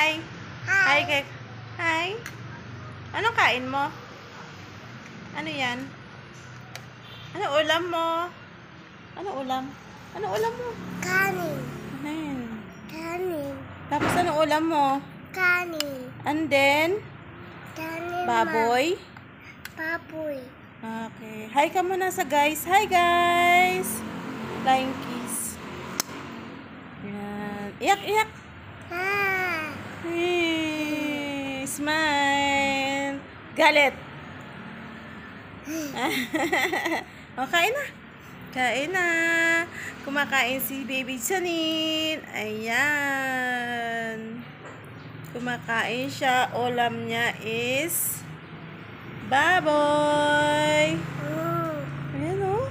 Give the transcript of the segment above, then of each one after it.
Hi. Hi. Hi. Hi. Anong kain mo? Ano yan? Ano ulam mo? Ano ulam? Ano ulam mo? Kanin. Ayan. Kanin. Tapos ano ulam mo? Kanin. And then? Kanin. Baboy? Baboy. Okay. Hi ka muna sa guys. Hi guys. Flying kiss. Yan. Iyak, iyak. Ah. Hey, smile. Galit. O, kain na. Kain na. Kumakain si Baby Janine. Ayan. Kumakain siya. Ulam niya is baboy. Ayan o.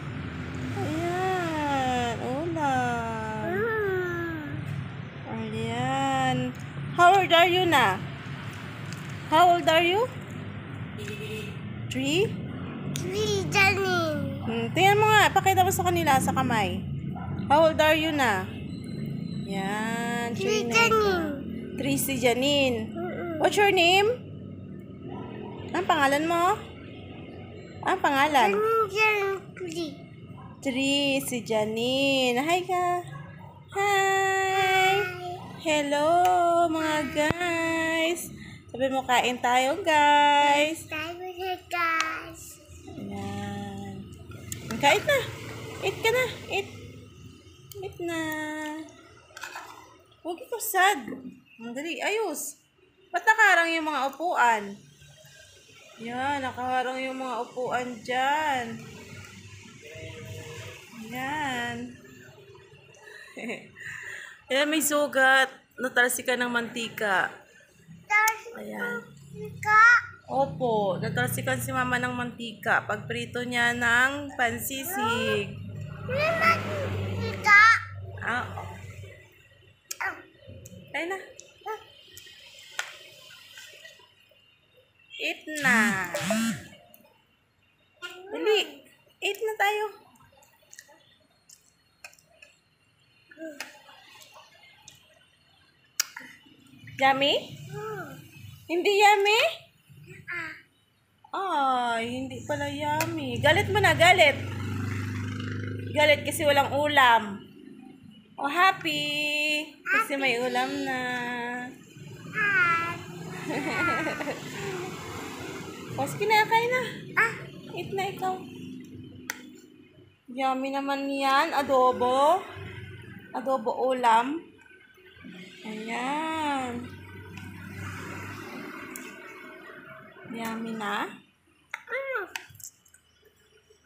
Ayan. Ulam. Ayan. How old are you na? How old are you? 3? Janine. Tingnan mo nga. Pakita mo sa kanila sa kamay. How old are you na? Yan. 3 na ito. 3 si Janine. What's your name? Ang pangalan mo? Ang pangalan? 3 si Janine. Hi ka. Hi. Hello mga guys. Sabi mo kain tayo guys. Ayan. Kain na. Eat ka na. Eat. Eat na. Huwag ikaw sad. Dali, ayos. Ba't nakaharang yung mga upuan? Yan, nakaharang yung mga upuan dyan. Yan. Ayan, may sugat. Natalsikan ng mantika. Ayan. Opo, natalsikan si mama ng mantika. Pagprito niya ng pansisig. Ah, ayun na. Eat na. Dali. Eat na tayo. Yummy? Hindi yummy? Ay, hindi pala yummy. Galit mo na, galit. Galit kasi walang ulam. Oh, happy. Kasi may ulam na. O, sige na, kain na. Eat na ikaw. Yummy naman yan. Adobo. Adobo ulam. Ayan. Yummy na.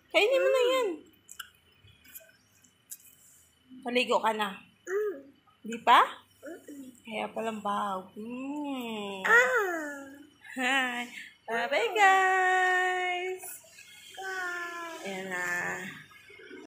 Kainin mo na yan. Paligo ka na. Di pa? Kaya palang bahaw. Hi. Bye-bye guys.